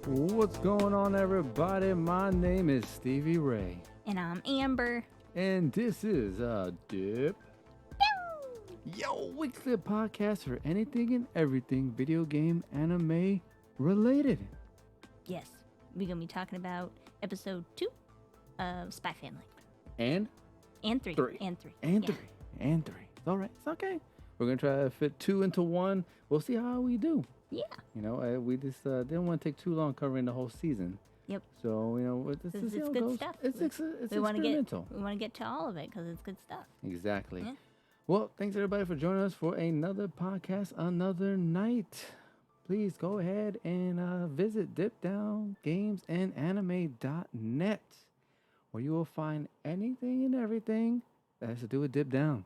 What's going on, everybody? My name is Stevie Ray, And I'm Amber. and this is Dip. Yo, weekly podcast for anything and everything video game anime related. Yes, we're going to be talking about episode 2 of Spy Family. And And 3. three. And 3. and Yeah. 3. And 3. It's all right. It's okay. We're going to try to fit 2 into 1. We'll see how we do. Yeah. You know, we just didn't want to take too long covering the whole season. Yep. So, you know, this is It's how it good goes. stuff. It's we experimental. want to get to all of it because it's good stuff. Exactly. Yeah. Well, thanks everybody for joining us for another podcast, another night. Please go ahead and visit dipdowngamesанdanime.net, where you will find anything and everything that has to do with Dip Down,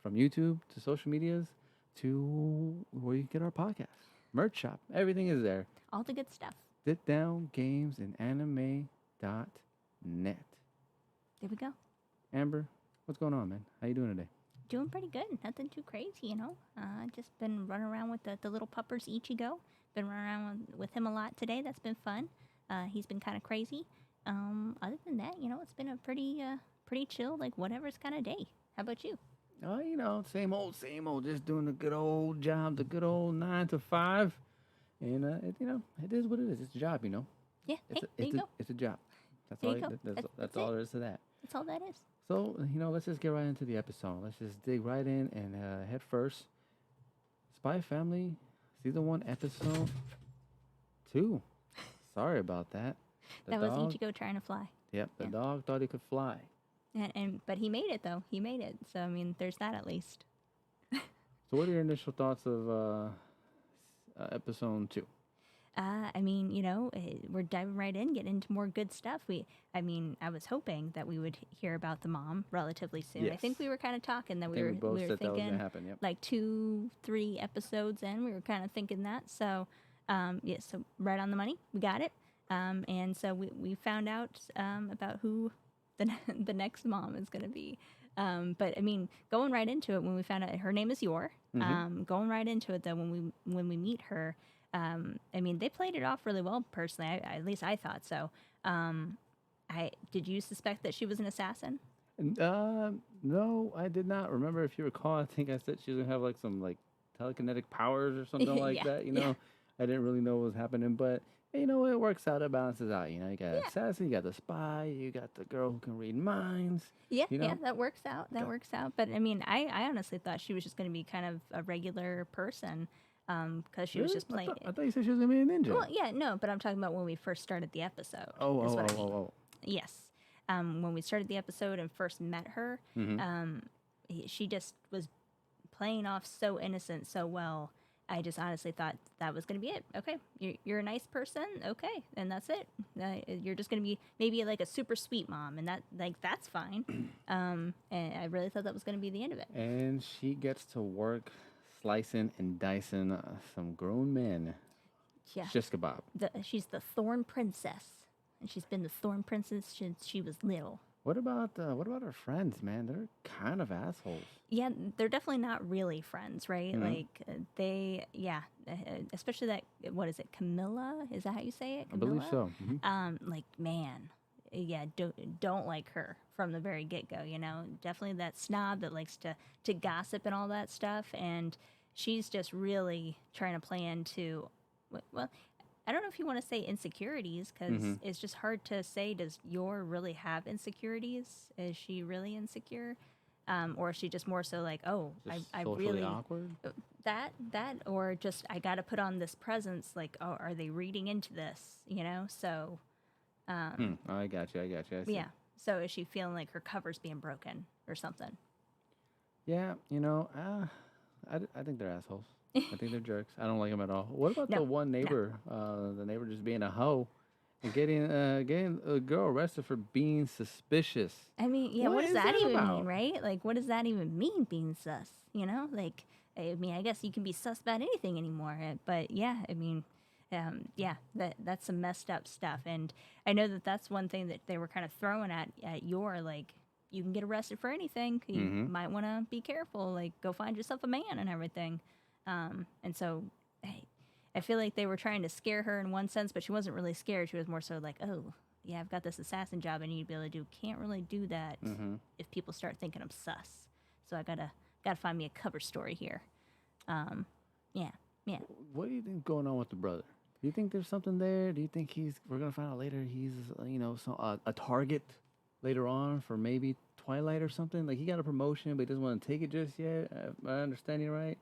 from YouTube to social medias to where you get our podcast, merch shop. Everything is there. All the good stuff. dipdowngamesandanime.net. There we go. Amber, what's going on, man? How you doing today? Doing pretty good. Nothing too crazy, you know. Just been running around with the little puppers Ichigo. Been running around with him a lot today. That's been fun. He's been kind of crazy. Other than that, you know, it's been a pretty chill, like whatever's kind of day. How about you? Oh, you know, same old, just doing the good old job, the good old 9 to 5. And, you know, it is what it is. It's a job, you know. Yeah. Hey, there you go. It's a job. That's There all. you go. That's all there is to that. That's all that is. So, you know, let's just get right into the episode. Let's just dig right in and head first. Spy Family, Season 1, Episode 2. Sorry about that. That was Ichigo trying to fly. Yep, the dog thought he could fly. But he made it though. He made it. So I mean, there's that at least. So, what are your initial thoughts of Episode 2? I mean, you know, we're diving right in, getting into more good stuff. I was hoping that we would hear about the mom relatively soon. I Yes. think we were kind of talking that I we think were we both said that was thinking gonna happen. Yep. like 2-3 episodes in, we were kind of thinking that. So, so right on the money, we got it. And so we found out about who the next mom is going to be. But I mean, going right into it, when we found out her name is Yor, going right into it though, when we meet her, I mean, they played it off really well. Personally, at least I thought so. Did you suspect that she was an assassin? No, I did not. Remember, if you recall, I think I said she was gonna have like some like telekinetic powers or something like Yeah, that. You know, I didn't really know what was happening, but you know, it works out. It balances out. You know, you got an assassin, you got the spy, you got the girl who can read minds. Yeah, you know? yeah, that works out. That works out. But I mean, I honestly thought she was just going to be kind of a regular person, because she was just playing. I thought you said she was gonna be a ninja. Well, yeah, no, but I'm talking about when we first started the episode. is what I mean. Oh. Yes. When we started the episode and first met her, she just was playing off so innocent, so well. I just honestly thought that was going to be it. Okay, you're a nice person. Okay, and that's it. You're just going to be maybe like a super sweet mom, and that's fine. And I really thought that was going to be the end of it. And she gets to work slicing and dicing some grown men. Yeah. Shish kebab. She's the Thorn Princess, and she's been the Thorn Princess since she was little. What about her friends, man? They're kind of assholes. Yeah, they're definitely not really friends, right? Like especially that, what is it, Camilla? Is that how you say it? Camilla? I believe so. Like, man, yeah, don't like her from the very get-go, you know? Definitely that snob that likes to gossip and all that stuff, and she's just really trying to play into, well, I don't know if you want to say insecurities, because it's just hard to say, does Yor really have insecurities? Is she really insecure? Or is she just more so like, oh, I really awkward? That or just, I got to put on this presence, like, oh, are they reading into this, you know? So I got you. I see. yeah, so is she feeling like her cover's being broken or something? Yeah, you know, I think they're assholes. I think they're jerks. I don't like them at all. What about the one neighbor? The neighbor just being a hoe and getting a girl arrested for being suspicious. I mean, yeah, what does that even mean, right? Like, what does that even mean, being sus? You know, like, I mean, I guess you can be sus about anything anymore. But yeah, I mean, that's some messed up stuff. And I know that's one thing that they were kind of throwing at Yor, like, you can get arrested for anything. You might want to be careful. Like, go find yourself a man and everything. And so, hey, I feel like they were trying to scare her in one sense, but she wasn't really scared. She was more so like, oh, yeah, I've got this assassin job I need to be able to do. Can't really do that if people start thinking I'm sus. So I gotta find me a cover story here. Yeah, yeah. What do you think going on with the brother? Do you think there's something there? Do you think we're gonna find out later he's a target later on for maybe Twilight or something? Like he got a promotion, but he doesn't want to take it just yet. Am I understanding right?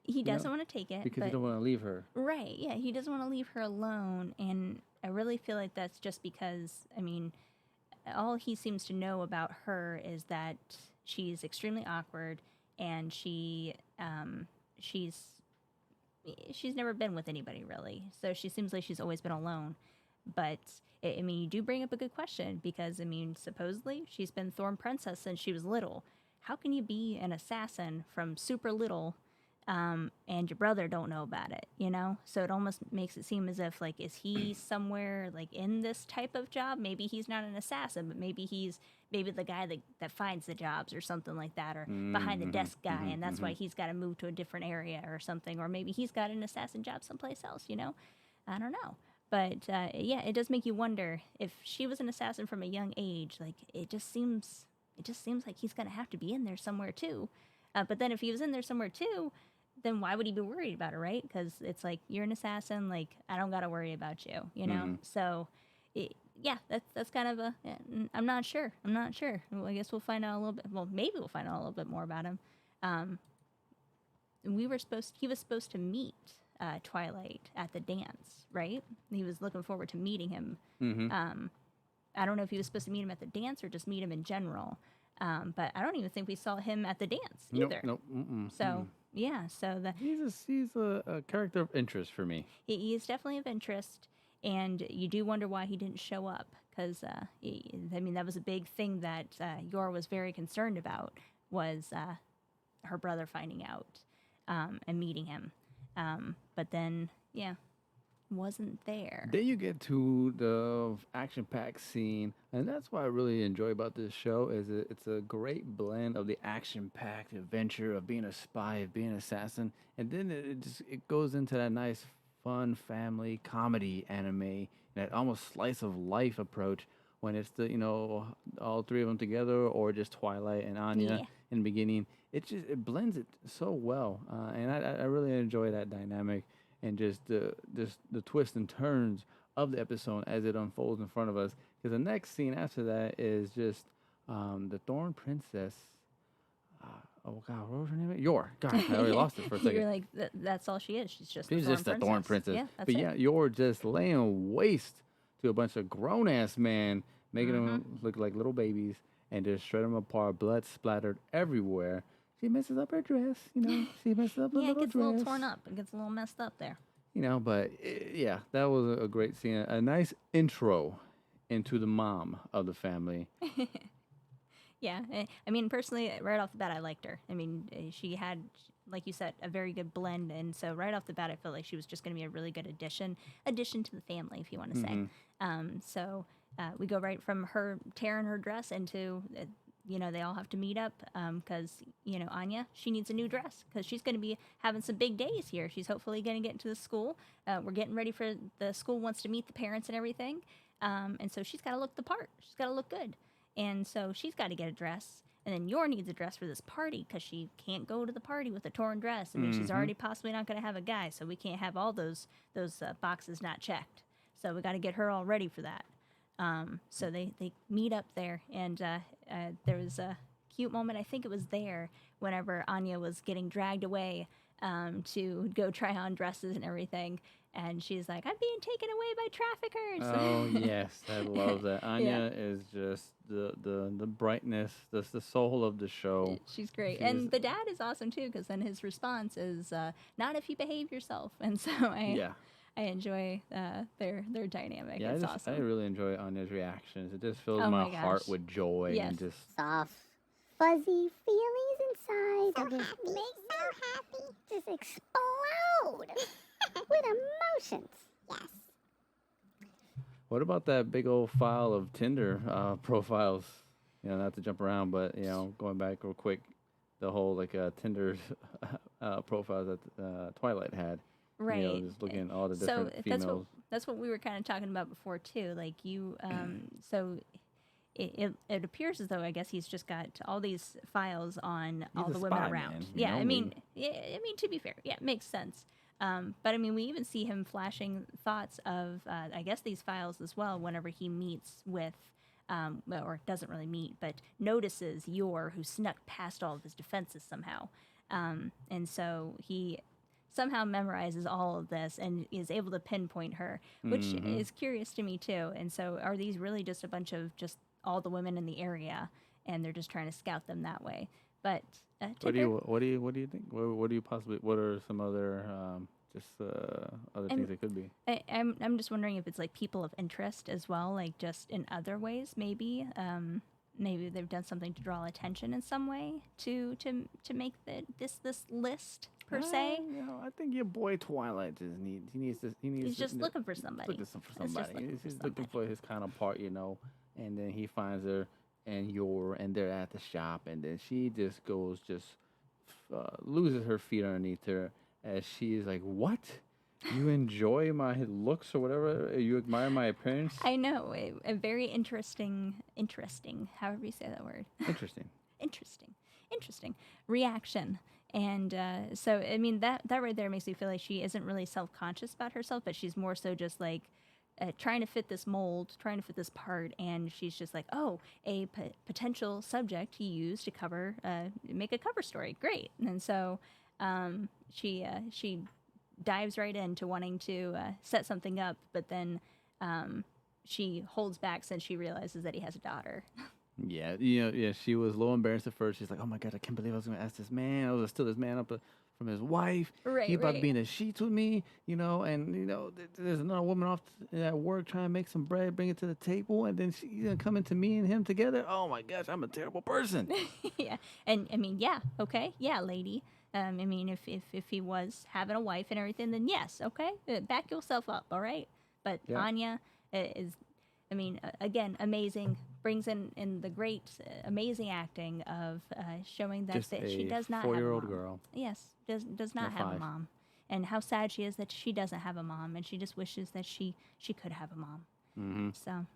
He doesn't want to take it Because but he don't want to leave her. right. Yeah, he doesn't want to leave her alone, and I really feel like that's just because all he seems to know about her is that she's extremely awkward, and she's never been with anybody really. So she seems like she's always been alone. But you do bring up a good question because supposedly she's been Thorn Princess since she was little. How can you be an assassin from super little, and your brother don't know about it? So it almost makes it seem as if like, is he somewhere like in this type of job? Maybe he's not an assassin, but maybe he's the guy that finds the jobs or something like that, or behind the desk guy, and that's why he's got to move to a different area or something, or maybe he's got an assassin job someplace else. I don't know. But yeah, it does make you wonder if she was an assassin from a young age. Like it just seems like he's gonna have to be in there somewhere too. But then if he was in there somewhere too, then why would he be worried about her, right? Because it's like, you're an assassin, like I don't gotta worry about you, So, yeah, that's kind of I'm not sure. Well, I guess we'll find out a little bit. Well, maybe we'll find out a little bit more about him. He was supposed to meet Twilight at the dance, right? He was looking forward to meeting him. I don't know if he was supposed to meet him at the dance or just meet him in general. But I don't even think we saw him at the dance either. Nope. So yeah, so he's a character of interest for me. He is definitely of interest, and you do wonder why he didn't show up, because that was a big thing that Yor was very concerned about, was her brother finding out and meeting him. But then, yeah, wasn't there. Then you get to the action-packed scene, and that's what I really enjoy about this show. It's a great blend of the action-packed adventure of being a spy, of being an assassin, and then it goes into that nice, fun family comedy anime, that almost slice of life approach when it's all three of them together, or just Twilight and Anya in the beginning. It blends it so well, and I really enjoy that dynamic. And just the twists and turns of the episode as it unfolds in front of us. Because the next scene after that is just the Thorn Princess. Oh God, what was her name? Yor. God, I already lost it for a second. You're like, that's all she is. She's just the Thorn Princess. Yeah, that's but it. Yeah, Yor just laying waste to a bunch of grown ass men, making them look like little babies, and just shred them apart, blood splattered everywhere. She messes up her dress, She messes up her little dress. Yeah, it gets a little torn up. It gets a little messed up there. But yeah, that was a great scene. A nice intro into the mom of the family. Yeah. Personally, right off the bat, I liked her. She had, like you said, a very good blend. And so right off the bat, I felt like she was just going to be a really good addition to the family, if you want to say. So we go right from her tearing her dress into... they all have to meet up because, Anya, she needs a new dress because she's going to be having some big days here. She's hopefully going to get into the school. We're getting ready for the school wants to meet the parents and everything. And so she's got to look the part. She's got to look good. And so she's got to get a dress. And then Yor needs a dress for this party because she can't go to the party with a torn dress. She's already possibly not going to have a guy, so we can't have all those boxes not checked. So we got to get her all ready for that. So they meet up there, and there was a cute moment. I think it was there whenever Anya was getting dragged away to go try on dresses and everything, and she's like, "I'm being taken away by traffickers." Oh yes, I love that. Anya is just the brightness, the soul of the show. She's great, and the dad is awesome too, because then his response is, "Not if you behave yourself," and so I enjoy their dynamic. Yeah, it's awesome. I really enjoy Anya's reactions. It just fills my heart with joy and just soft, fuzzy feelings inside. So happy, so happy. Just explode with emotions. Yes. What about that big old file of Tinder profiles? Not to jump around, but going back real quick, the whole Tinder profiles that Twilight had. Right. Just looking at all the So different females. that's what we were kind of talking about before too. Like you, so it appears as though I guess he's just got all these files on He's all a the women spy, around. man, Yeah, I mean, maybe. yeah, I mean to be fair, yeah, it makes sense. But I mean, we even see him flashing thoughts of I guess these files as well whenever he meets with. Well, or doesn't really meet, but notices Yor, who snuck past all of his defenses somehow. And so he somehow memorizes all of this and is able to pinpoint her, which Mm-hmm. is curious to me too. And so, are these really just a bunch of just all the women in the area, and they're just trying to scout them that way? But Tinker, What do you think? What do you possibly? What are some other just other I'm things it could be? I'm just wondering if it's like people of interest as well, like just in other ways, maybe. Maybe they've done something to draw attention in some way to make this list per se. I think your boy Twilight just needs He's to, just looking for somebody. looking for He's just somebody. looking for He's looking somebody. for his counterpart, and then he finds her and and they're at the shop, and then she just goes loses her feet underneath her as she is like, "What? You enjoy my looks or whatever? You admire my appearance? I know a very interesting, however you say that word. Interesting." interesting reaction. And so I mean that right there makes me feel like she isn't really self-conscious about herself, but she's more so just like trying to fit this mold, trying to fit this part, and she's just like, oh, a potential subject to use to cover, make a cover story, great. And so she dives right into wanting to set something up, but then she holds back since she realizes that he has a daughter. Yeah, yeah. She was a little embarrassed at first. She's like, "Oh my god, I can't believe I was gonna ask this man. I was steal this man up from his wife. Right, He about to be right. in the sheets with me, and there's another woman off at work trying to make some bread, bring it to the table, and then she's gonna come into me and him together. Oh my gosh, I'm a terrible person." Yeah, and I mean, yeah, okay, yeah, lady. I mean, if he was having a wife and everything, then yes, okay, back yourself up, all right. But Yeah, Anya is, I mean, again, amazing. Brings in the great, amazing acting of showing just that she a does not have a 4-year-old mom. girl. Yes, does Or not have a 5. mom, and how sad she is that she doesn't have a mom, and she just wishes that she could have a mom. Mm-hmm. So,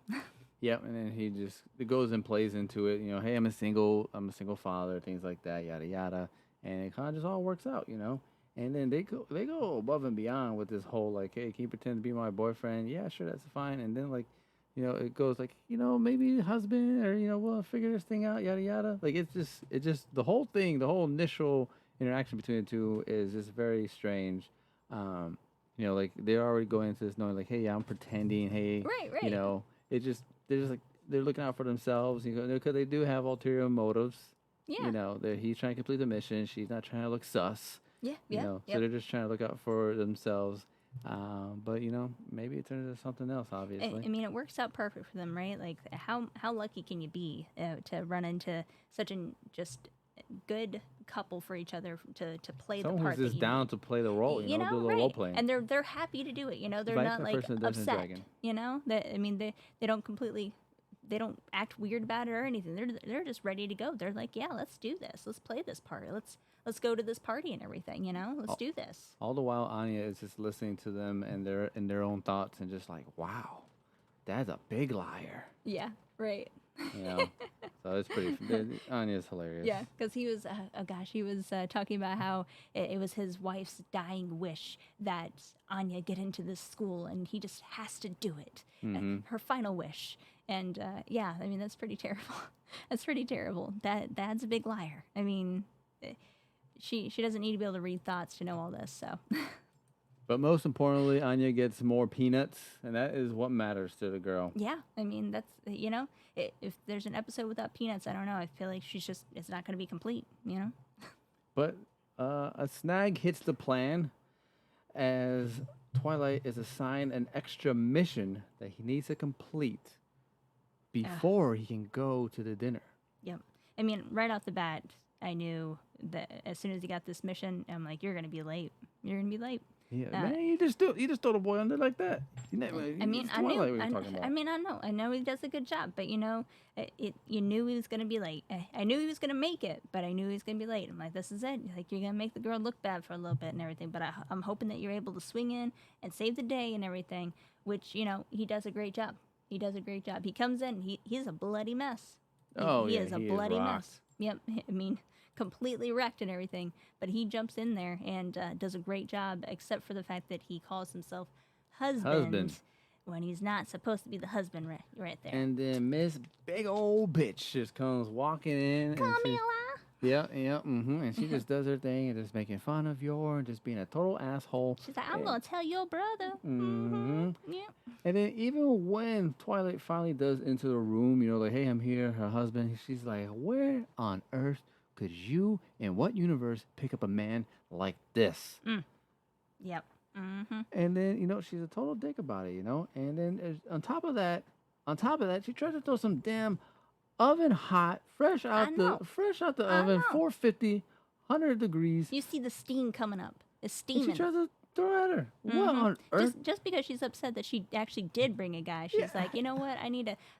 Yep, and then it goes and plays into it. Hey, I'm a single father, things like that, yada yada, and it kind of just all works out. And then they go above and beyond with this whole like, hey, can you pretend to be my boyfriend? Yeah, sure, that's fine. And then like, it goes like, maybe husband or we'll figure this thing out, yada yada. Like it's just the whole thing, the whole initial interaction between the two is just very strange. Like they're already going into this knowing like, hey, yeah, I'm pretending, hey, right, you right, know, it just they're just like they're looking out for themselves, because they do have ulterior motives. yeah, That he's trying to complete the mission. She's not trying to look sus. yeah, You yeah, know, so yep. they're just trying to look out for themselves. But maybe it turns into something else. Obviously, I mean, it works out perfect for them, right? Like, how lucky can you be to run into such an just good couple for each other to play the someone who's part that just you down need. to play the role. You Do a know, little role right? playing. And they're happy to do it. You know, they're Like not that like person in Dungeons and upset. Dragon. You know, I mean, they don't completely. They don't act weird about it or anything. They're just ready to go. They're like, yeah, let's do this. Let's play this part. Let's go to this party and everything. Let's do this. All the while, Anya is just listening to them and their own thoughts and just like, wow, that's a big liar. Yeah, right. You know, so it's pretty. Anya's hilarious. Yeah, because he was, oh gosh, he was talking about how it was his wife's dying wish that Anya get into this school, and he just has to do it. Mm-hmm. Her final wish, and yeah, I mean that's pretty terrible. That's pretty terrible. Dad's a big liar. I mean, she doesn't need to be able to read thoughts to know all this. So But most importantly, Anya gets more peanuts, and that is what matters to the girl. yeah, I mean that's if there's an episode without peanuts, I don't know. I feel like it's not going to be complete. But a snag hits the plan as Twilight is assigned an extra mission that he needs to complete before he can go to the dinner. Yep. I mean, right off the bat, I knew that as soon as he got this mission, I'm like, you're going to be late. You're going to be late. Yeah, man, you just throw the boy under like that. You know, I mean, it's I knew. Twilight we were talking about. I mean, I know he does a good job, but you know, you knew he was gonna be late. I knew he was gonna make it, but I knew he was gonna be late. I'm like, this is it. Like, you're gonna make the girl look bad for a little bit and everything. But I'm hoping that you're able to swing in and save the day and everything. Which, you know, he does a great job. He does a great job. He comes in. He's a bloody mess. He is a bloody mess. Yep. I mean, completely wrecked and everything, but he jumps in there and does a great job, except for the fact that he calls himself husband when he's not supposed to be the husband right there. And then Miss Big Old Bitch just comes walking in. Camilla. Yeah, and she just does her thing and just making fun of Yor and just being a total asshole. She's like, I'm gonna tell your brother. Yeah. And then even when Twilight finally does into the room, you know, like, hey, I'm here, her husband, she's like, where on earth could you, in what universe, pick up a man like this? Yep. And then, you know, she's a total dick about it, you know? And then on top of that, she tries to throw some damn oven hot, fresh out the oven, 450, 100 degrees. You see the steam coming up. It's steaming. And she tries to throw at her. What on earth? Just because she's upset that she actually did bring a guy, she's like, you know what?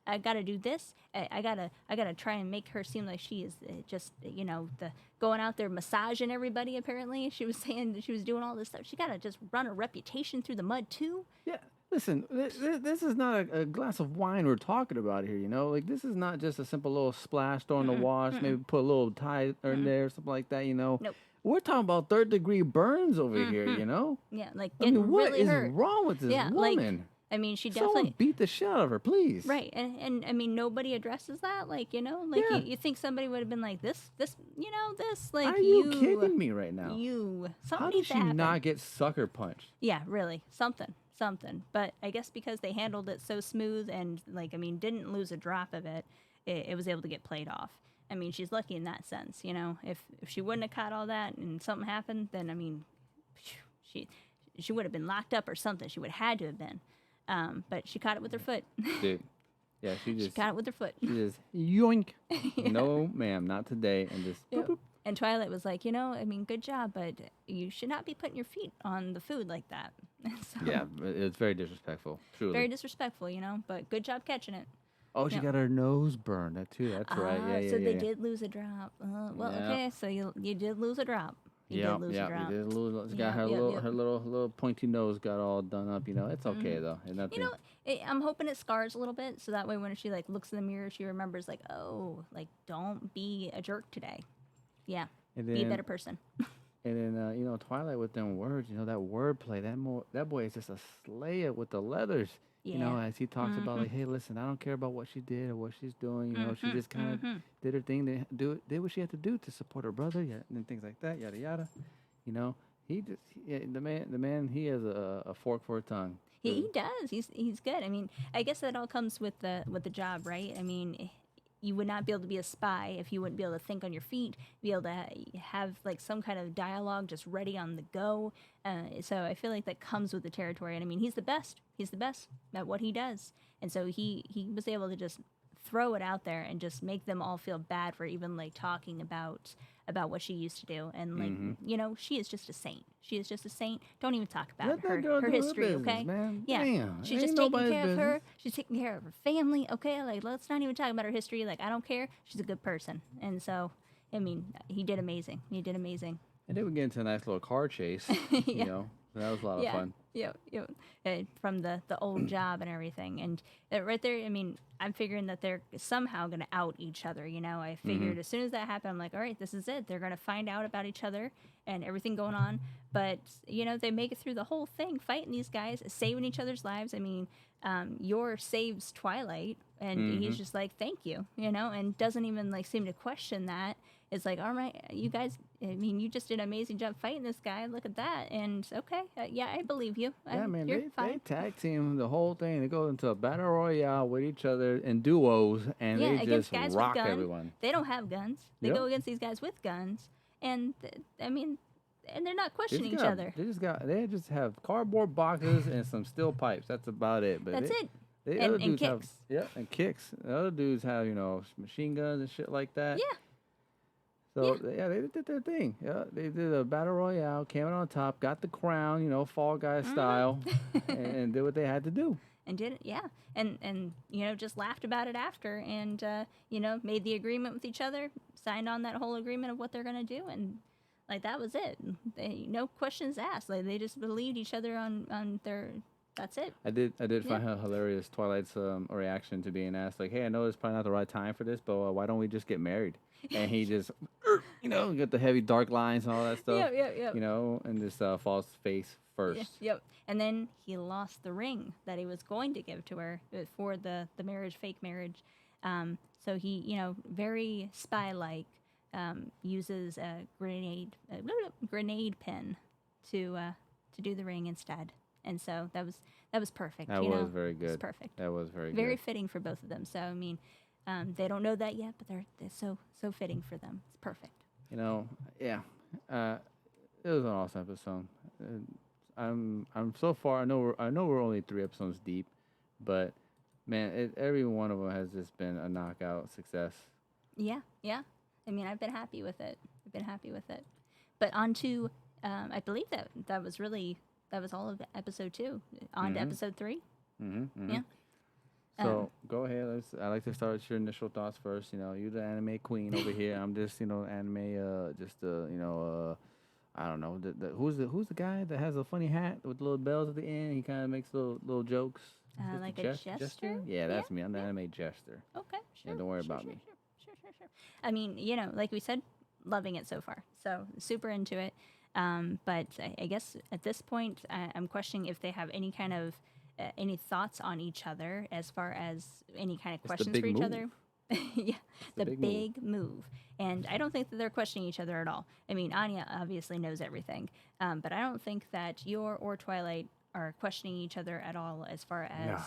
I gotta do this. I gotta try and make her seem like she is just, you know, the going out there massaging everybody. Apparently, she was saying that she was doing all this stuff. She gotta just run her reputation through the mud too. Yeah. Listen, this is not a glass of wine we're talking about here, you know? Like, this is not just a simple little splash, throw in the wash, maybe put a little tie in there, something like that, you know? Nope. We're talking about third-degree burns over here, you know? Yeah, like I getting mean, what really is hurt. wrong with this woman? Like, I mean, she definitely Someone beat the shit out of her, please. right, and I mean, nobody addresses that. Like, you know, like you think somebody would have been like this, you know, this, like, Are you kidding me right now? Something How did needs to she happen. not get sucker punched? Yeah, really, something. But I guess because they handled it so smooth and, like, I mean, didn't lose a drop of it, it was able to get played off. I mean, she's lucky in that sense, you know. If she wouldn't have caught all that and something happened, then, I mean, she would have been locked up or something. She would have had to have been. But she caught it with her foot. Dude. Yeah, she got it with her foot. She just yoink. No, ma'am, not today. And just boop, boop. And Twilight was like, you know, I mean, good job, but you should not be putting your feet on the food like that. So, yeah, it's very disrespectful. Truly. very disrespectful, you know. But good job catching it. Oh, she got her nose burned. That too. That's right. Yeah, So yeah, they yeah. did lose a drop. Well, Yeah. okay. So you did lose a drop. You did lose a drop. You did lose. She got her little pointy nose got all done up. You know, it's okay though. And nothing. You know, I'm hoping it scars a little bit, so that way when she like looks in the mirror, she remembers like, oh, like don't be a jerk today. Yeah, and be a better person. And then you know, Twilight with them words. You know, that wordplay. That boy is just a slayer with the leathers. Yeah. You know, as he talks about like, hey, listen, I don't care about what she did or what she's doing. You know, she just kind of did her thing, did what she had to do to support her brother, and things like that, yada yada. You know, the man, he has a fork for a tongue. He does. He's good. I mean, I guess that all comes with the job, right? I mean, you would not be able to be a spy if you wouldn't be able to think on your feet, be able to have like some kind of dialogue just ready on the go. So I feel like that comes with the territory. And I mean, he's the best. He's the best at what he does. And so he was able to just throw it out there and just make them all feel bad for even like talking about what she used to do. And like, you know, she is just a saint. She is just a saint. Don't even talk about her history, okay? Man. Yeah. Damn. She's just taking care of her. She's taking care of her family, okay? Like, let's not even talk about her history. Like, I don't care. She's a good person. And so, I mean, he did amazing. He did amazing. And then we get into a nice little car chase, you know. That was a lot of fun. Yeah. From the old job and everything. And right there, I mean, I'm figuring that they're somehow going to out each other, you know. I figured as soon as that happened, I'm like, all right, this is it. They're going to find out about each other and everything going on. But, you know, they make it through the whole thing, fighting these guys, saving each other's lives. I mean, Yor saves Twilight, and he's just like, thank you, you know, and doesn't even, like, seem to question that. It's like, all right, you guys, I mean, you just did an amazing job fighting this guy. Look at that. And, okay, yeah, I believe you. Yeah, man, you're they fine. tag team the whole thing. They go into a battle royale with each other in duos, and they just guys rock with guns. everyone. They don't have guns. They go against these guys with guns. And, I mean, and they're not questioning each other. They just have cardboard boxes and some steel pipes. That's about it. But That's it. The And other dudes have, kicks. and kicks. The other dudes have, you know, machine guns and shit like that. Yeah. So yeah, they did their thing. Yeah, they did a battle royale, came out on top, got the crown, Fall Guy style, and did what they had to do. And did it, yeah, and just laughed about it after, and made the agreement with each other, signed on that whole agreement of what they're gonna do, and like that was it. They no questions asked. Like they just believed each other on their. That's it. I did find her hilarious Twilight's reaction to being asked like, "Hey, I know it's probably not the right time for this, but why don't we just get married?" And he just, get the heavy dark lines and all that stuff. Yep. And just falls face first. Yep. And then he lost the ring that he was going to give to her for the marriage, fake marriage. So he, very spy-like, uses a grenade pin to do the ring instead. And so that was perfect. That was very good. It was perfect. That was very Very good. fitting for both of them. So I mean, they don't know that yet, but they're so fitting for them. It's perfect. Yeah. It was an awesome episode. I'm so far. I know we're only 3 episodes deep, but man, every one of them has just been a knockout success. Yeah. I mean, I've been happy with it. But on to, I believe that was all of episode 2. On to episode 3. Yeah. So go ahead. I like to start with your initial thoughts first. You're the anime queen over here. I'm just anime. I don't know. Who's the guy that has a funny hat with little bells at the end? He kind of makes little jokes. Like a jester? Yeah, that's me. I'm the anime jester. Okay, sure. Yeah, don't worry about me. Sure. I mean, like we said, loving it so far. So super into it. But I guess at this point, I'm questioning if they have any kind of any thoughts on each other as far as any kind of questions for each other. Yeah, the big move. And I don't think that they're questioning each other at all. I mean, Anya obviously knows everything, but I don't think that Yor or Twilight are questioning each other at all as far as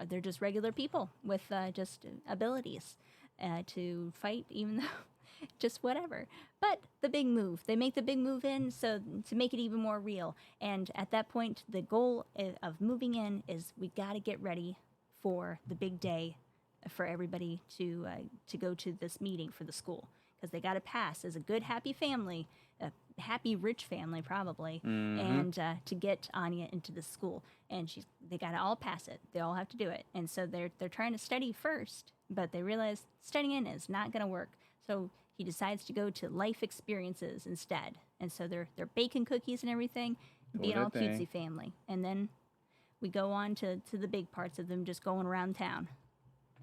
they're just regular people with just abilities to fight, even though just whatever. But the big move, they make the big move in so to make it even more real. And at that point, the goal of moving in is we got to get ready for the big day for everybody to go to this meeting for the school, because they got to pass as a good, happy family, a happy, rich family probably, and to get Anya into the school. And they got to all pass it. They all have to do it. And so they're trying to study first, but they realize studying is not going to work. So he decides to go to life experiences instead. And so they're baking cookies and everything, being all cutesy family. And then we go on to the big parts of them just going around town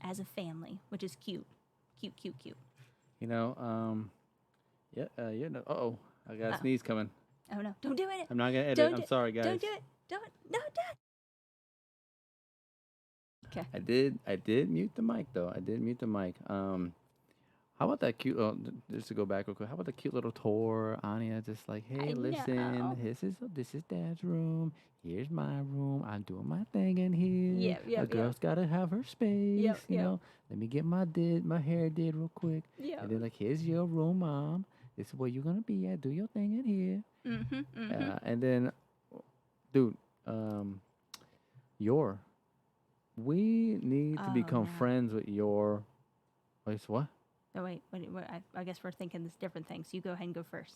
as a family, which is cute. I got a sneeze coming. Oh no, don't do it. I'm not gonna edit. I'm sorry, guys. Don't do it. Don't. Okay. I did mute the mic though. How about that cute? Just to go back real quick. How about the cute little tour? Anya just like, hey, listen, this is Dad's room. Here's my room. I'm doing my thing in here. A girl's gotta have her space. Let me get my hair did real quick. Yeah. And then like, here's your room, Mom. This is where you're gonna be at. Do your thing in here. And then, dude, we need to become friends with Yor. Wait, what? Oh, wait, I guess we're thinking this different things. You go ahead and go first.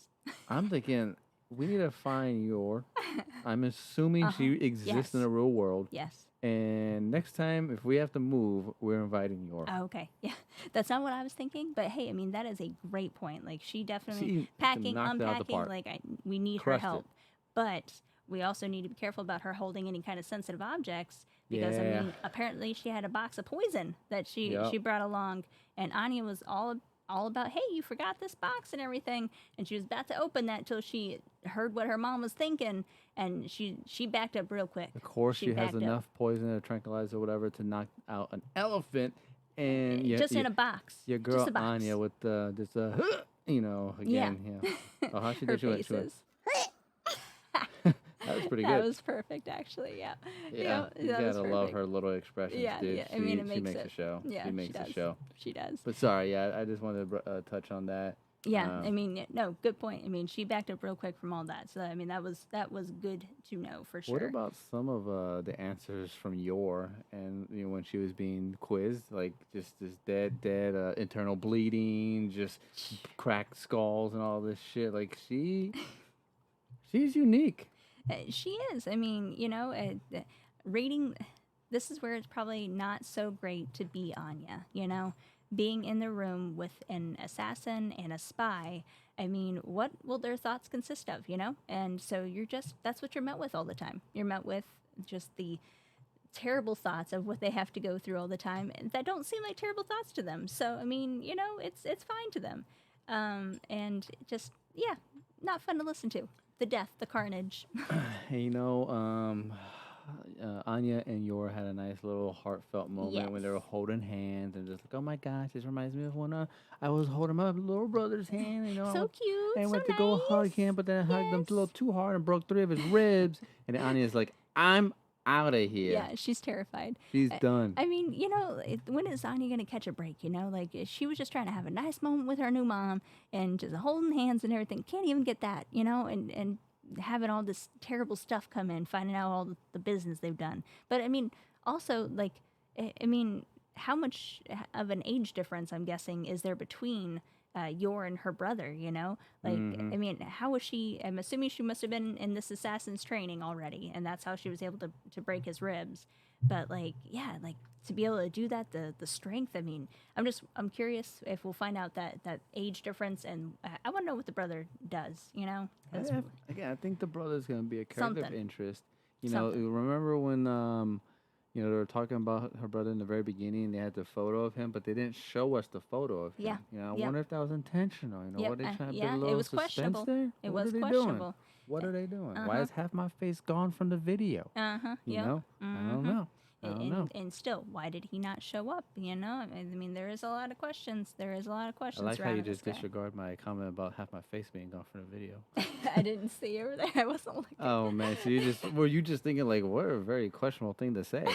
I'm thinking we need to find Yor. I'm assuming she exists in the real world. Yes. And next time, if we have to move, we're inviting Yor. Oh, okay. Yeah. That's not what I was thinking. But hey, I mean, that is a great point. Like, she definitely, packing, unpacking, like, we need her help. But we also need to be careful about her holding any kind of sensitive objects. Because, I mean, apparently she had a box of poison that she brought along. And Anya was all about, hey, you forgot this box and everything. And she was about to open that until she heard what her mom was thinking. And she backed up real quick. Of course, she has enough poison or tranquilizer or whatever to knock out an elephant. And just in a box. Your girl Anya with this, again. Yeah. Oh, how she did she went. That was pretty good. That was perfect, actually. Yeah. Yeah. You gotta love her little expressions, dude. Yeah. I mean, she makes a show. Yeah, she makes a show. She does. But sorry, I just wanted to touch on that. Yeah, I mean, no, good point. I mean, she backed up real quick from all that. So I mean, that was good to know for What sure. about some of the answers from Yor and when she was being quizzed, like just this dead internal bleeding, just cracked skulls and all this shit. Like she's unique. She is. I mean, reading. This is where it's probably not so great to be Anya. Being in the room with an assassin and a spy. I mean, what will their thoughts consist of? And so that's what you're met with all the time. You're met with just the terrible thoughts of what they have to go through all the time that don't seem like terrible thoughts to them. So I mean, it's fine to them, and just yeah, not fun to listen to. The death, the carnage. And, Anya and Yor had a nice little heartfelt moment when they were Yes. holding hands and just like, oh my gosh, this reminds me of when I was holding my little brother's hand. So cute, and so went to go hug nice. him, but then I hugged him a little Yes. too hard and broke 3 of his ribs. And then Anya's like, I'm out of here. Yeah, she's terrified. She's done. I mean, when is Anya going to catch a break? Like she was just trying to have a nice moment with her new mom and just holding hands and everything. Can't even get that, and having all this terrible stuff come in, finding out all the business they've done. But I mean, also, like, I mean, how much of an age difference, I'm guessing, is there between Yor and her brother, Like, I mean, how was she? I'm assuming she must have been in this assassin's training already, and that's how she was able to break his ribs. But, like, yeah, like, to be able to do that, the strength, I mean, I'm curious if we'll find out that age difference, and I want to know what the brother does, 'cause Again, I think the brother's gonna be a character of Something. interest. Something. Remember when they were talking about her brother in the very beginning. And they had the photo of him, but they didn't show us the photo of him. Yeah. I Yep. wonder if that was intentional. Yep, What they trying to yeah, build a it little was suspense questionable. there? It What was are they questionable. doing? What are they doing? Why Uh-huh. is half my face gone from the video? Uh-huh. You Yep. know? I don't know. I don't know. And still, why did he not show up? I mean, there is a lot of questions. There is a lot of I questions like how you surrounding just this guy. disregard my comment about half my face being gone from the video. I didn't see over there. I wasn't looking. Oh man, so were you just thinking like what a very questionable thing to say?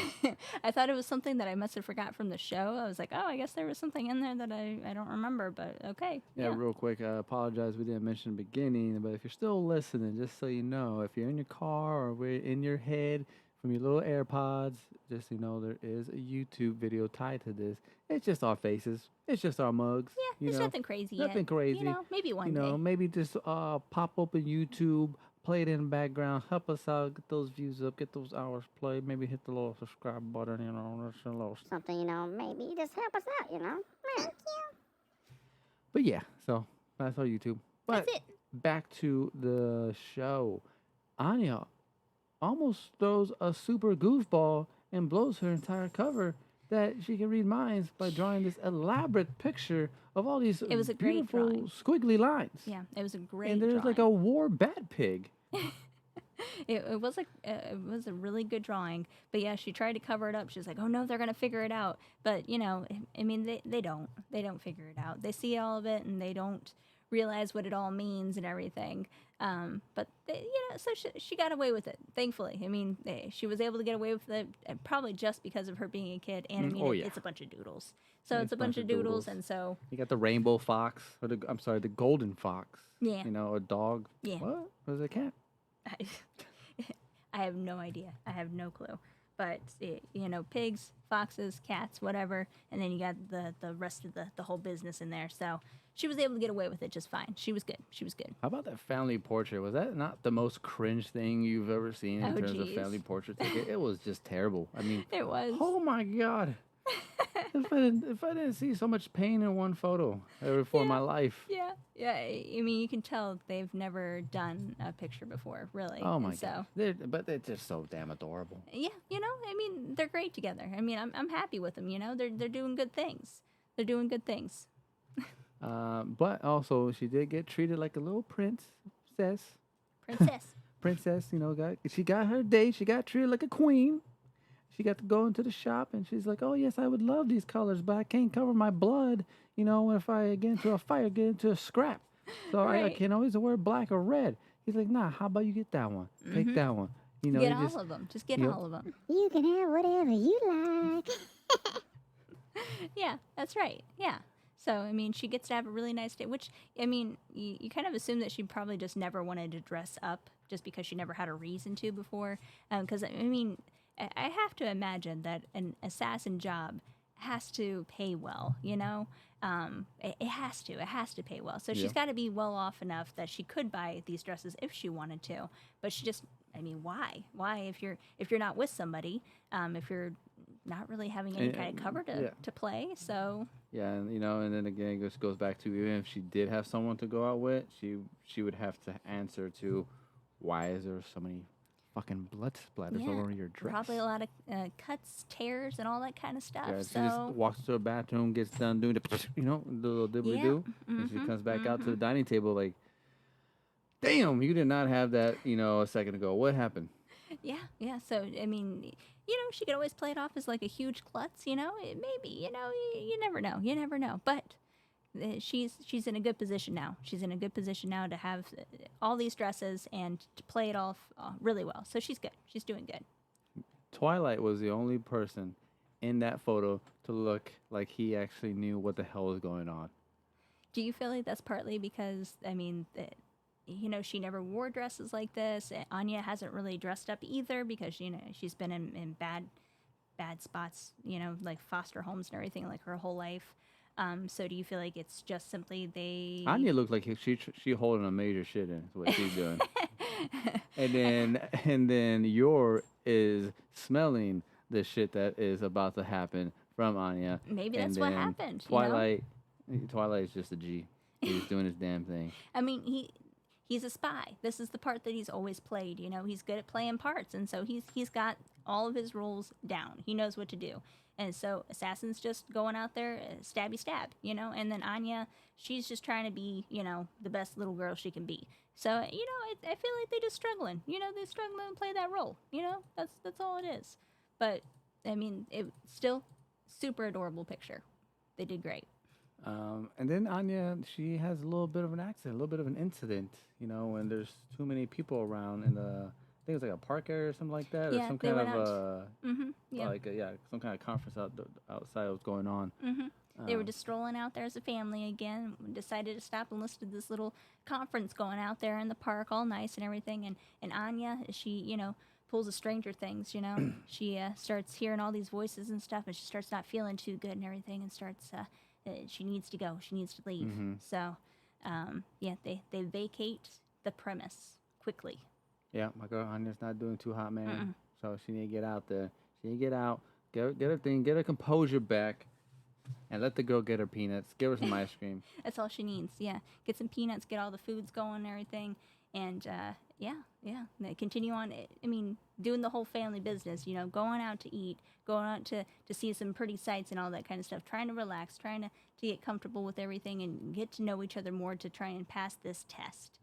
I thought it was something that I must have forgot from the show. I was like, oh, I guess there was something in there that I don't remember, but okay. Yeah, real quick, I apologize we didn't mention in the beginning, but if you're still listening, just so you know, if you're in your car or we're in your head from your little AirPods, just so you know there is a YouTube video tied to this. It's just our faces. It's just our mugs. Yeah, you there's know? nothing crazy yet. Nothing crazy. Maybe one day. Maybe just pop open YouTube, play it in the background, help us out, get those views up, get those hours played, maybe hit the little subscribe button, that's a little Something, maybe just help us out, Yeah. Thank you. But yeah, so that's our YouTube. But That's it. back to the show. Anya almost throws a super goofball and blows her entire cover that she can read minds by drawing this elaborate picture of all these It was a great beautiful drawing. squiggly lines. Yeah, it was a great And there's like a drawing. war bat pig. It was a really good drawing, but yeah, she tried to cover it up. She's like, "Oh no, they're gonna figure it out." But I mean, they don't figure it out. They see all of it and they don't realize what it all means and everything. But so she got away with it, thankfully. I mean, she was able to get away with it probably just because of her being a kid. And I mean, it's a bunch of doodles. So it's a bunch of doodles, and so You got the rainbow fox, or the golden fox. yeah. A dog. Yeah. What? Was it a cat? I have no idea. I have no clue. But pigs, foxes, cats, whatever, and then you got the rest of the whole business in there. So she was able to get away with it just fine. She was good. She was good. How about that family portrait? Was that not the most cringe thing you've ever seen in Oh, terms of geez. family portrait ticket? It was just terrible. I mean, It was. oh my god! if I didn't see so much pain in one photo ever for my life. Yeah. I mean, you can tell they've never done a picture before, really. Oh my so, god! But they're just so damn adorable. Yeah, I mean, they're great together. I mean, I'm happy with them. They're doing good things. They're doing good things. But also she did get treated like a little princess. Princess. She got her date. She got treated like a queen. She got to go into the shop and she's like, "Oh yes, I would love these colors, but I can't cover my blood. If I get into a fight, get into a scrap. So I Right. can always wear black or red." He's like, "Nah, how about you get that one? Take that one. Get you all just of them. Just get Yep. all of them. You can have whatever you like. Yeah, that's right. Yeah. So, I mean, she gets to have a really nice day, which, I mean, you kind of assume that she probably just never wanted to dress up just because she never had a reason to before. Because, I mean, I have to imagine that an assassin job has to pay well, you know? It has to. It has to pay well. So Yeah. she's got to be well off enough that she could buy these dresses if she wanted to. But she just, I mean, why? Why if you're not with somebody, if you're not really having any kind of cover to play, so Yeah, and and then again, it just goes back to even if she did have someone to go out with, she would have to answer to why is there so many fucking blood splatters all over your dress? probably a lot of cuts, tears, and all that kind of stuff. Yeah, she so just walks to the bathroom, gets done doing the little dibbly do, and she comes back out to the dining table like, damn, you did not have that a second ago. What happened? yeah. So I mean, she could always play it off as like a huge klutz. Maybe you never know. You never know. But she's in a good position now. She's in a good position now to have all these dresses and to play it off really well. So she's good. She's doing good. Twilight was the only person in that photo to look like he actually knew what the hell was going on. Do you feel like that's partly because, I mean, she never wore dresses like this? Anya hasn't really dressed up either because, she's been in bad spots, like foster homes and everything, like her whole life. So do you feel like it's just simply they... Anya looked like she holding a major shit in, is what she's doing. and then Yor is smelling the shit that is about to happen from Anya. Maybe that's what happened. Twilight is just a G. He's doing his damn thing. I mean, he's a spy. This is the part that he's always played. He's good at playing parts, and so he's got all of his roles down. He knows what to do. And so Assassin's just going out there, stabby stab, and then Anya, she's just trying to be, the best little girl she can be. So, I feel like they're just struggling. They're struggling to play that role. That's all it is. But, I mean, it's still super adorable picture. They did great. And then Anya, she has a little bit of an accident, a little bit of an incident, when there's too many people around in the... I think it's like a park area or something like that, or some kind of some kind of conference outside was going on. They were just strolling out there as a family again. Decided to stop and listen to this little conference going out there in the park, all nice and everything. And Anya, she pulls a Stranger Things. She starts hearing all these voices and stuff, and she starts not feeling too good and everything, and starts she needs to go. She needs to leave. So they vacate the premise quickly. Yeah, my girl Anya's not doing too hot, man. So she need to get out there. She need to get out, get her thing, get her composure back, and let the girl get her peanuts. Give her some ice cream. That's all she needs. Yeah, get some peanuts, get all the foods going and everything, and They continue on. I mean, doing the whole family business. Going out to eat, going out to see some pretty sights and all that kind of stuff. Trying to relax, trying to get comfortable with everything and get to know each other more to try and pass this test.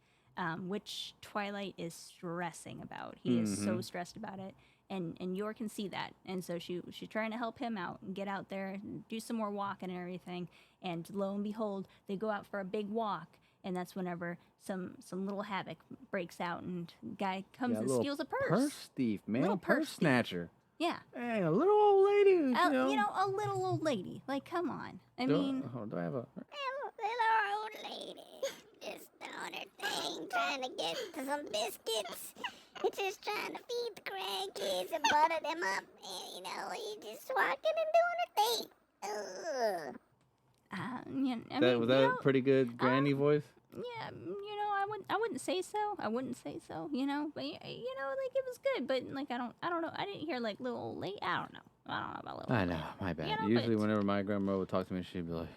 Which Twilight is stressing about. He is so stressed about it, and Yor can see that, and so she's trying to help him out and get out there and do some more walking and everything. And lo and behold, they go out for a big walk, and that's whenever some little havoc breaks out, and guy comes and steals a purse. Purse thief, man, Little purse snatcher. Yeah. Hey, a little old lady. A little old lady. Like, come on. I mean, do I have a? Little old lady just doing her thing, trying to get some biscuits. Just trying to feed the grandkids and butter them up. And, he's just walking and doing her thing. Ugh. Was that a pretty good granny voice? Yeah, I wouldn't say so. But like it was good. But like I don't know. I didn't hear like little old lady. I don't know about little. I know, my bad. Usually, whenever my grandma would talk to me, she'd be like,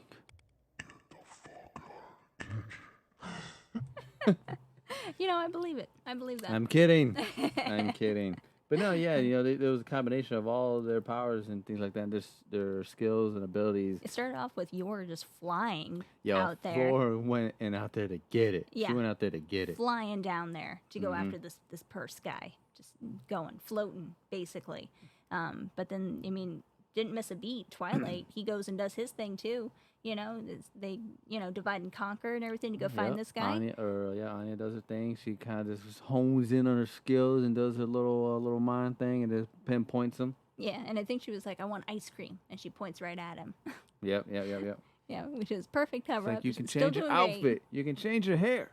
I believe it. I believe that. I'm kidding. I'm kidding. But no, yeah, there was a combination of all their powers and things like that, and their skills and abilities. It started off with Yor just flying out there. Flora went out there to get it. Yeah. She went out there to get it. Flying down there to go after this purse guy. Just floating, basically. But then, didn't miss a beat. Twilight, he goes and does his thing, too. They divide and conquer and everything to go find this guy. Anya does her thing. She kind of just hones in on her skills and does her little mind thing and just pinpoints them. Yeah, and I think she was like, I want ice cream. And she points right at him. Yep. Yeah, which is perfect It's cover like up. you can Still change your doing great. outfit, you can change your hair,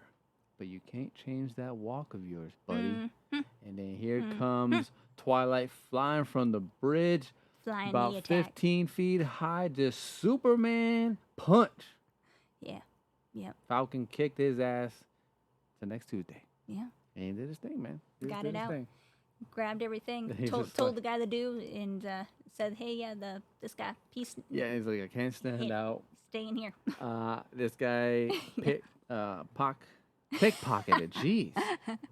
but you can't change that walk of yours, buddy. Mhm. And then here comes Twilight flying from the bridge, Flying about knee attack. 15 feet high, just Superman punch. Yeah. Yep. Falcon kicked his ass to next Tuesday. Yeah. And he did his thing, man. He Got did it his out. thing. Grabbed everything. He's Told just told like- the guy to do, and said, "Hey, yeah, this guy, peace. Yeah, he's like, I can't stand Hey. out. Stay in here." This guy pickpocketed. Jeez.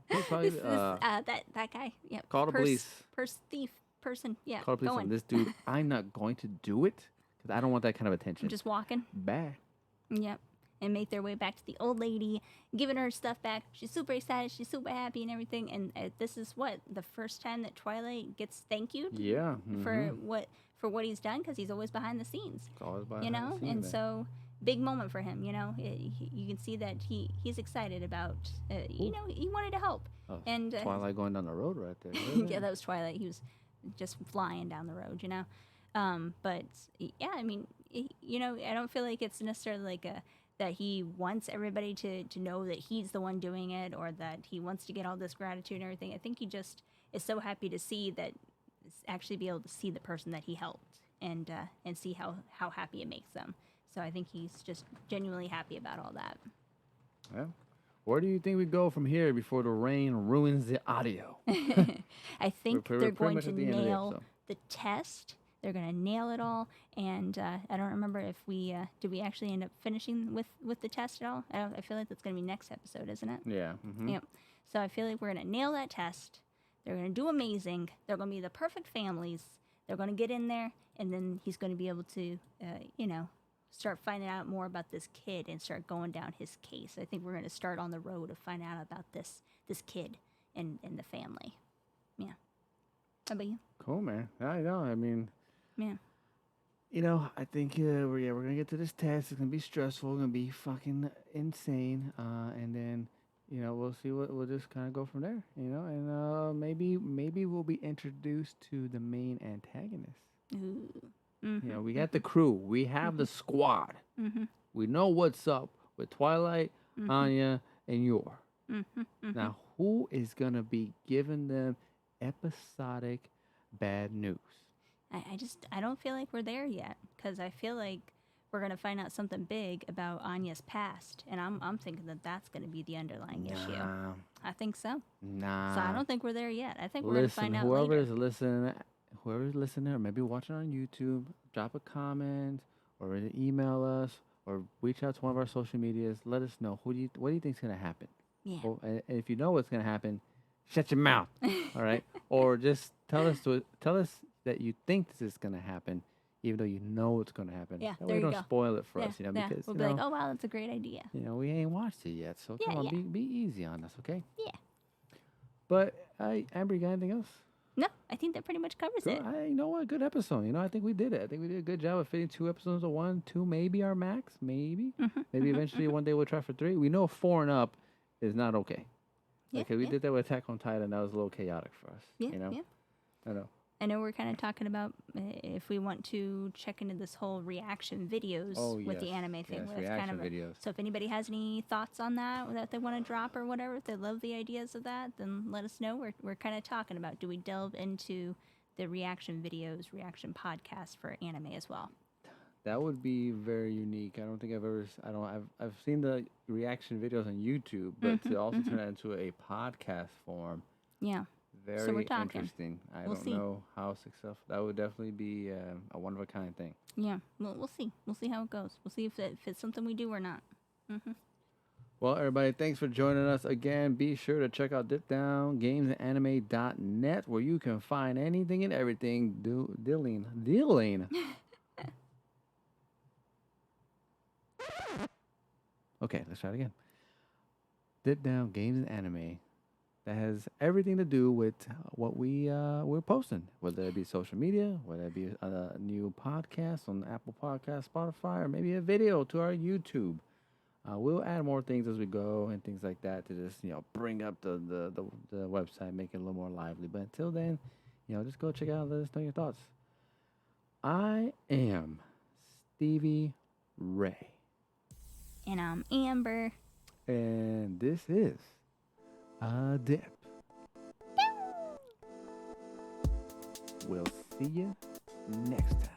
Pickpocketed, that guy. Yeah. call the police. Purse thief person. Yeah. Call the police going. on this dude. I'm not going to do it because I don't want that kind of attention. I'm just walking. Bad. Yep. And make their way back to the old lady, giving her stuff back. She's super excited. She's super happy and everything. And this is the first time that Twilight gets thank you Yeah. for what he's done, because he's always behind the scenes, It's always behind you the know. scenes, And man. so big moment for him, you know. You can see that he's excited about, you know, he wanted to help. Oh, And Twilight going down the road right there. yeah, that was Twilight. He was just flying down the road, you know. But yeah, I mean, you know, I don't feel like it's necessarily like that he wants everybody to know that he's the one doing it, or that he wants to get all this gratitude and everything. I think he just is so happy to see that, actually be able to see the person that he helped, and see how happy it makes them. So I think he's just genuinely happy about all that. Yeah. Where do you think we go from here before the rain ruins the audio? I think We're they're pretty going much to at the end of the nail episode. the test. They're going to nail it all. And I don't remember if we did we actually end up finishing with the test at all. I feel like that's going to be next episode, isn't it? Yeah. Yep. So I feel like we're going to nail that test. They're going to do amazing. They're going to be the perfect families. They're going to get in there, and then he's going to be able to, you know, start finding out more about this kid and start going down his case. I think we're going to start on the road of finding out about this kid and the family. Yeah. How about you? Cool, man. I know. I mean, Yeah. you know, I think we're gonna get to this test. It's gonna be stressful. It's gonna be fucking insane. And then, you know, we'll see what we'll just kind of go from there. You know, and maybe we'll be introduced to the main antagonist. Ooh. You know, we got the crew. We have the squad. Mm-hmm. We know what's up with Twilight, Anya, and Yor. Now, who is gonna be giving them episodic bad news? I don't feel like we're there yet, because I feel like we're gonna find out something big about Anya's past, and I'm thinking that that's gonna be the underlying issue. Nah, I think so. nah. So I don't think we're there yet. I think we're gonna Listen, find out whoever later. is listening, or maybe watching on YouTube, drop a comment or email us or reach out to one of our social medias. Let us know what do you think is gonna happen. Yeah. Well, and if you know what's gonna happen, shut your mouth. All right, or just tell us that you think this is gonna happen, even though you know it's gonna happen. Yeah, That there way you don't go. spoil it for Yeah, us, you know, yeah. because We'll you be know, like, oh wow, that's a great idea. we ain't watched it yet, so Yeah, come on, yeah. be easy on us, okay? Yeah. But Amber, you got anything else? No, I think that pretty much covers it. You know what? Good episode. You know, I think we did it. I think we did a good job of fitting 2 episodes of 1, 2 maybe our max, maybe. Maybe eventually one day we'll try for 3. We know 4 and up is not okay. Yeah, Okay, we yeah. did that with Attack on Titan. That was a little chaotic for us. Yeah, you know. yeah. I know. I know we're kind of talking about if we want to check into this whole reaction videos with the yes, anime thing. yes, That's reaction kind of videos. So if anybody has any thoughts on that they want to drop or whatever, if they love the ideas of that, then let us know. We're kind of talking about, do we delve into the reaction videos, reaction podcasts for anime as well? That would be very unique. I don't think I've ever. I've seen the reaction videos on YouTube, but to also turn that into a podcast form, Yeah. very we're talking. interesting. I We'll don't see. know how successful. That would definitely be a one of a kind thing. Yeah. Well, we'll see. We'll see how it goes. We'll see if it's something we do or not. Well, everybody, thanks for joining us again. Be sure to check out dipdowngamesandanime.net, where you can find anything and everything dealing. Okay, let's try it again. Dip Down Games and Anime. That has everything to do with what we're posting, whether it be social media, whether it be a new podcast on Apple Podcasts, Spotify, or maybe a video to our YouTube. We'll add more things as we go and things like that to just bring up the website, make it a little more lively. But until then, just go check it out. Let us know your thoughts. I am Stevie Ray. And I'm Amber. And this is a dip. We'll see you next time.